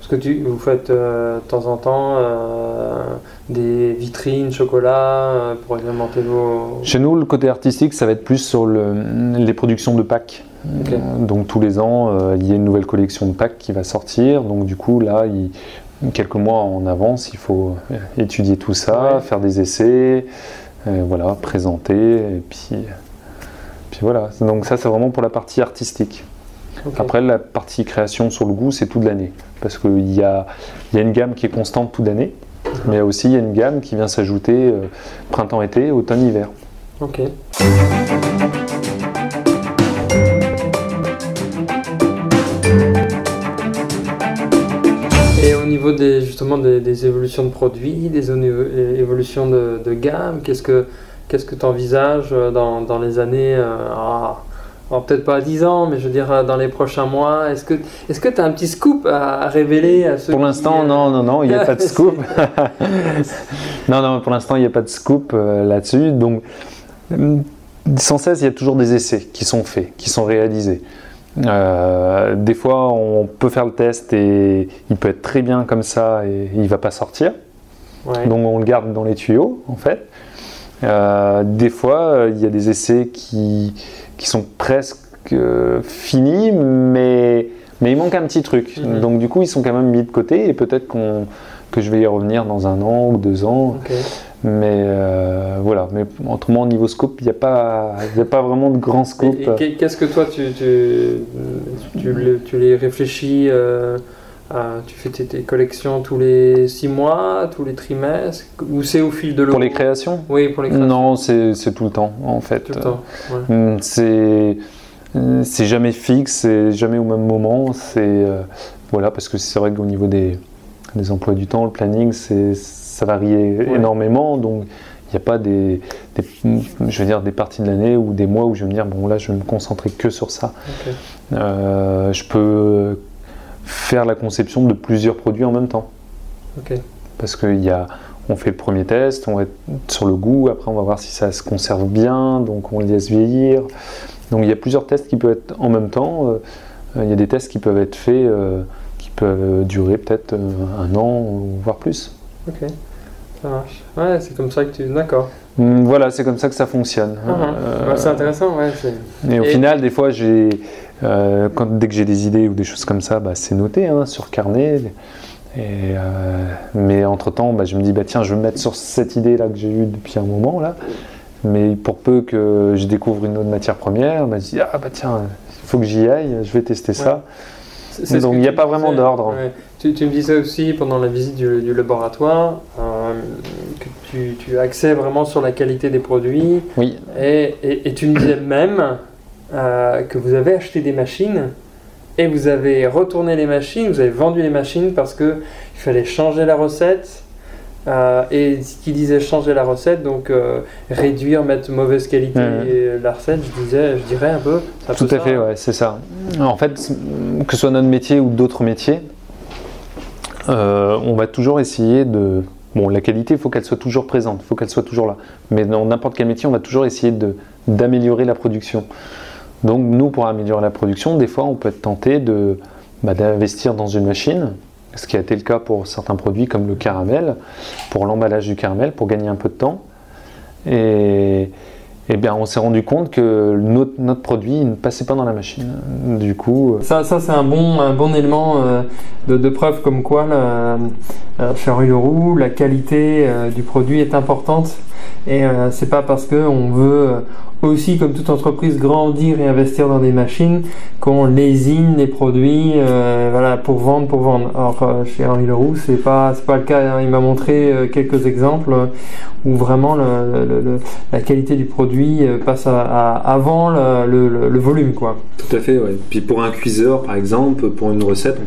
Parce que vous faites de temps en temps des vitrines, chocolat pour agrémenter vos... Chez nous, le côté artistique, ça va être plus sur les productions de packs. Okay. Donc tous les ans, il y a une nouvelle collection de packs qui va sortir. Donc du coup, là, quelques mois en avance, il faut étudier tout ça, faire des essais, voilà, présenter, et puis voilà. Donc ça, c'est vraiment pour la partie artistique. Okay. Après, la partie création sur le goût, c'est toute l'année. Parce qu'il y a une gamme qui est constante toute l'année, mais aussi il y a une gamme qui vient s'ajouter printemps-été, automne-hiver. Ok. Et au niveau justement des évolutions de produits, des évolutions de gamme, qu'est-ce que tu envisages dans les années alors peut-être pas à 10 ans, mais je veux dire dans les prochains mois. Est-ce que tu as un petit scoop à révéler à ceux Pour l'instant, non, il n'y a pas de scoop. non, pour l'instant, il n'y a pas de scoop là-dessus. Donc, sans cesse, il y a toujours des essais qui sont faits, qui sont réalisés. Des fois, on peut faire le test et il peut être très bien comme ça et il ne va pas sortir. Ouais. Donc, on le garde dans les tuyaux, en fait. Des fois, il y a des essais qui sont presque finis, mais il manque un petit truc. Donc du coup, ils sont quand même mis de côté et peut-être que je vais y revenir dans 1 an ou 2 ans. Okay. Mais voilà. Mais autrement, au niveau scope, il n'y a pas vraiment de grand scope. Et qu'est-ce que toi, tu les réfléchis tu fais tes collections tous les 6 mois, tous les trimestres, ou c'est au fil de l'eau? Pour les créations? Oui, pour les créations. Non, c'est tout le temps, en fait. Tout le temps, ouais. C'est jamais fixe, c'est jamais au même moment. Voilà, parce que c'est vrai qu'au niveau des emplois du temps, le planning, ça varie énormément. Donc, il n'y a pas des parties de l'année ou des mois où je vais me dire, bon là, je vais me concentrer que sur ça. Okay. Je peux faire la conception de plusieurs produits en même temps. Okay. Parce qu'on fait le premier test, on va être sur le goût, après on va voir si ça se conserve bien, donc on le laisse vieillir. Donc il y a plusieurs tests qui peuvent être en même temps. Il y a des tests qui peuvent être faits, qui peuvent durer peut-être 1 an, voire plus. Ok, ça marche. Ouais, c'est comme ça que tu... D'accord. Voilà, c'est comme ça que ça fonctionne. C'est intéressant, ouais. Et au final, des fois, dès que j'ai des idées ou des choses comme ça, c'est noté sur carnet. Mais entre-temps, je me dis, tiens, je vais me mettre sur cette idée-là que j'ai eue depuis un moment, là. Mais pour peu que je découvre une autre matière première, je dis, tiens, il faut que j'y aille, je vais tester ça. Donc, il n'y a pas vraiment d'ordre. Ouais. Tu me disais aussi, pendant la visite du laboratoire, que tu axais vraiment sur la qualité des produits. Oui. Et tu me disais même que vous avez acheté des machines et vous avez retourné les machines, vous avez vendu les machines parce qu'il fallait changer la recette. Et ce qui disait changer la recette, donc réduire, mettre mauvaise qualité la recette, je dirais un peu. Tout à fait, ouais, c'est ça. En fait, que ce soit notre métier ou d'autres métiers, on va toujours essayer de... Bon, la qualité, il faut qu'elle soit toujours présente, il faut qu'elle soit toujours là. Mais dans n'importe quel métier, on va toujours essayer d'améliorer la production. Donc nous, pour améliorer la production, des fois, on peut être tenté d'investir dans une machine, ce qui a été le cas pour certains produits comme le caramel, pour l'emballage du caramel, pour gagner un peu de temps. Et bien, on s'est rendu compte que notre produit ne passait pas dans la machine. Du coup, ça c'est un bon élément de preuve comme quoi chez Henri Leroux, la qualité du produit est importante. Et c'est pas parce qu'on veut aussi, comme toute entreprise, grandir et investir dans des machines qu'on lésine les produits pour vendre. Alors chez Henri Leroux, c'est pas le cas. Il m'a montré quelques exemples où vraiment la qualité du produit passe avant le volume, quoi. Tout à fait, ouais. Puis pour un cuiseur, par exemple, pour une recette,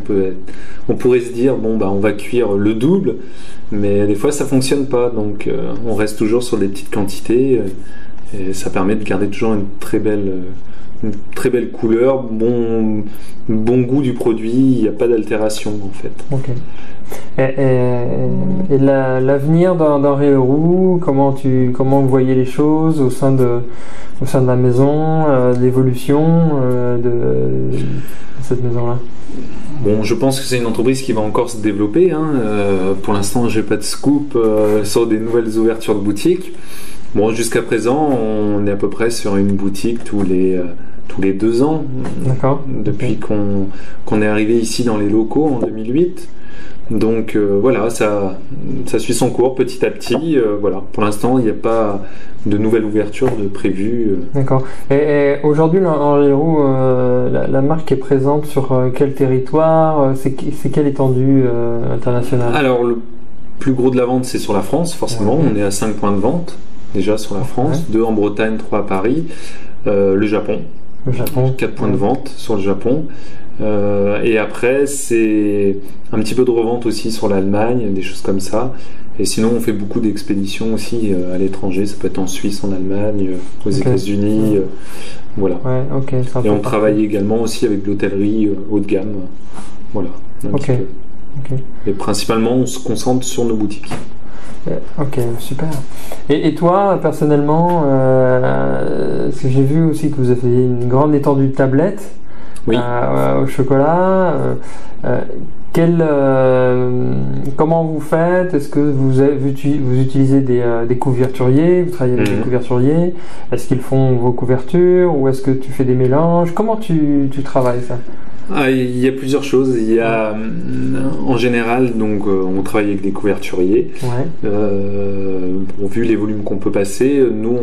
on pourrait se dire on va cuire le double, mais des fois ça fonctionne pas, donc on reste toujours sur des petites quantités et ça permet de garder toujours une très belle une très belle couleur, bon goût du produit, il n'y a pas d'altération en fait. Ok. Et l'avenir d'Henri Leroux, comment vous voyez les choses au sein de la maison, l'évolution de cette maison-là? Bon, je pense que c'est une entreprise qui va encore se développer. Pour l'instant, j'ai pas de scoop sur des nouvelles ouvertures de boutiques. Bon, jusqu'à présent, on est à peu près sur une boutique tous les 2 ans. D'accord. Depuis qu'on est arrivé ici dans les locaux en 2008. Donc voilà, ça suit son cours petit à petit. Voilà. Pour l'instant, il n'y a pas de nouvelle ouverture de prévue. D'accord. Et aujourd'hui, Henri Leroux, la marque est présente sur quel territoire? C'est quelle étendue internationale? Alors, le plus gros de la vente, c'est sur la France, forcément. Ouais. On est à 5 points de vente, déjà sur la France. Ouais. 2 en Bretagne, 3 à Paris. Le Japon. 4 points de vente sur le Japon. Et après, c'est un petit peu de revente aussi sur l'Allemagne, des choses comme ça. Et sinon, on fait beaucoup d'expéditions aussi à l'étranger. Ça peut être en Suisse, en Allemagne, aux États-Unis. Voilà. Ouais, ok. Et on travaille également aussi avec l'hôtellerie haut de gamme. Voilà. Ok. Et principalement, on se concentre sur nos boutiques. Ok, super. Et toi, personnellement, parce que j'ai vu aussi que vous avez une grande étendue de tablettes. Oui. Au chocolat. Comment vous faites? Est-ce que vous utilisez des couverturiers? Vous travaillez avec des couverturiers? Est-ce qu'ils font vos couvertures ou est-ce que tu fais des mélanges? Comment tu travailles ça? Il y a plusieurs choses. Il y a en général, donc on travaille avec des couverturiers. Ouais. Vu les volumes qu'on peut passer, nous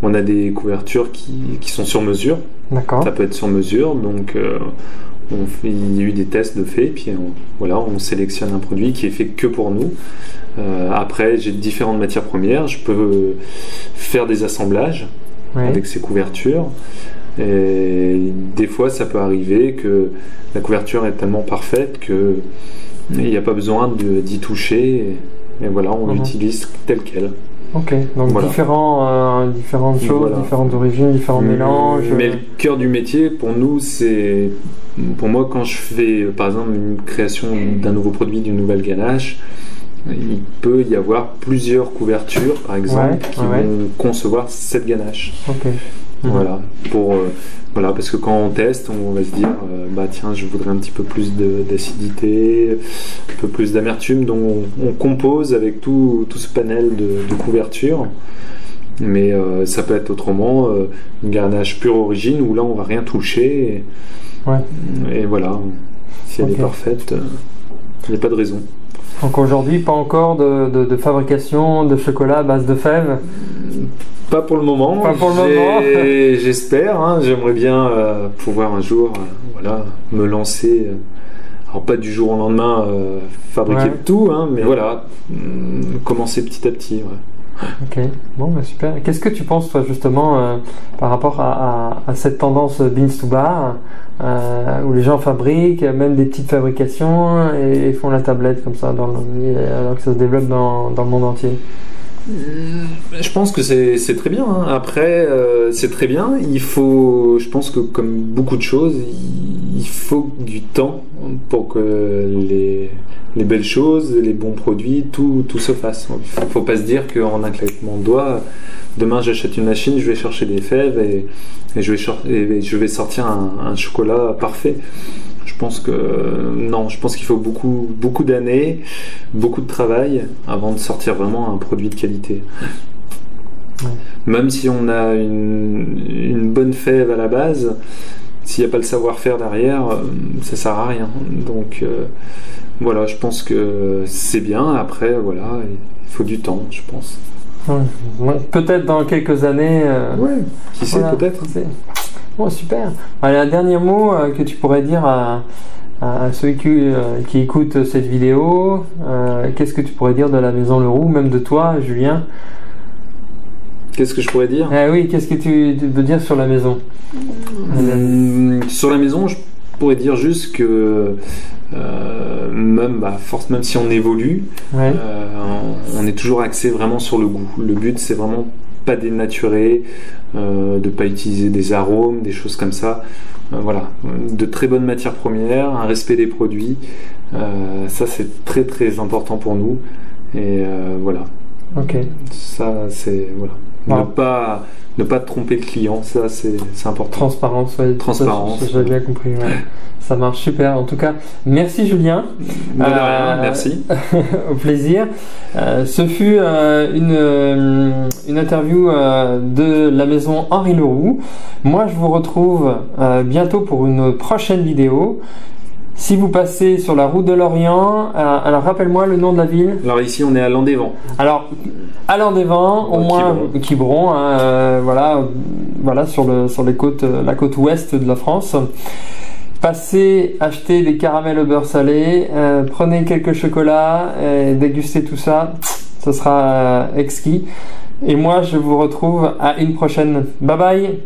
on a des couvertures qui sont sur mesure. D'accord. Ça peut être sur mesure, donc il y a eu des tests de fait, puis on sélectionne un produit qui est fait que pour nous. Après, j'ai différentes matières premières. Je peux faire des assemblages avec ces couvertures. Et des fois, ça peut arriver que la couverture est tellement parfaite que il n'y a pas besoin d'y toucher. Et voilà, on l'utilise telle quelle. Ok, donc voilà. Différentes choses, voilà. Différentes origines, différents mélanges. Mais le cœur du métier, pour nous, c'est... Pour moi, quand je fais, par exemple, une création d'un nouveau produit, d'une nouvelle ganache, il peut y avoir plusieurs couvertures, par exemple, qui vont concevoir cette ganache. Ok. Voilà, parce que quand on teste, on va se dire tiens, je voudrais un petit peu plus d'acidité, un peu plus d'amertume, donc on compose avec tout ce panel de couverture. Mais ça peut être autrement une ganache pure origine où là on va rien toucher et voilà, si elle est parfaite, il n'y a pas de raison. Donc aujourd'hui, pas encore de fabrication de chocolat à base de fèves? Pas pour le moment. Pas pour le moment. J'espère. J'aimerais bien pouvoir un jour me lancer. Alors pas du jour au lendemain fabriquer tout, mais voilà, commencer petit à petit. Ouais. Ok, bon, super. Qu'est-ce que tu penses, toi, justement, par rapport à cette tendance beans to bar, où les gens fabriquent même des petites fabrications et font la tablette comme ça, alors que ça se développe dans le monde entier? Je pense que c'est très bien. Après, c'est très bien. Je pense que comme beaucoup de choses, il faut du temps pour que les belles choses, les bons produits, tout se fasse. Il ne faut pas se dire qu'en un claquement de doigts, demain j'achète une machine, je vais chercher des fèves et je vais sortir un chocolat parfait. Je pense qu'il faut beaucoup d'années, beaucoup de travail avant de sortir vraiment un produit de qualité. Ouais. Même si on a une bonne fève à la base, s'il n'y a pas le savoir-faire derrière, ça sert à rien. Donc voilà, je pense que c'est bien. Après, voilà, il faut du temps, je pense. Ouais. Peut-être dans quelques années. Qui sait, peut-être. Bon, super. Allez, un dernier mot que tu pourrais dire à ceux qui écoutent cette vidéo. Qu'est-ce que tu pourrais dire de la Maison Leroux, même de toi, Julien? Qu'est-ce que je pourrais dire? Oui, qu'est-ce que tu veux dire sur la maison? Sur la maison, je pourrais dire juste que même si on évolue, on est toujours axé vraiment sur le goût. Le but, c'est vraiment pas dénaturer, de pas utiliser des arômes, des choses comme ça. Voilà, de très bonnes matières premières, un respect des produits, ça c'est très très important pour nous. Et voilà. Ok. Ça c'est voilà. Wow. Ne pas tromper le client, ça c'est important. Transparence, ouais. Transparence. Ça, j'ai bien compris. Ouais. Ça marche super. En tout cas, merci Julien. De rien, merci. Au plaisir. Ce fut une interview de la maison Henri Leroux. Moi, je vous retrouve bientôt pour une prochaine vidéo. Si vous passez sur la route de l'Orient, alors rappelle-moi le nom de la ville. Alors ici, on est à Landévent. Alors, à Landévent, au moins Quiberon, voilà sur les côtes, la côte ouest de la France. Passez, achetez des caramels au beurre salé, prenez quelques chocolats, dégustez tout ça, ça sera exquis. Et moi, je vous retrouve à une prochaine. Bye bye.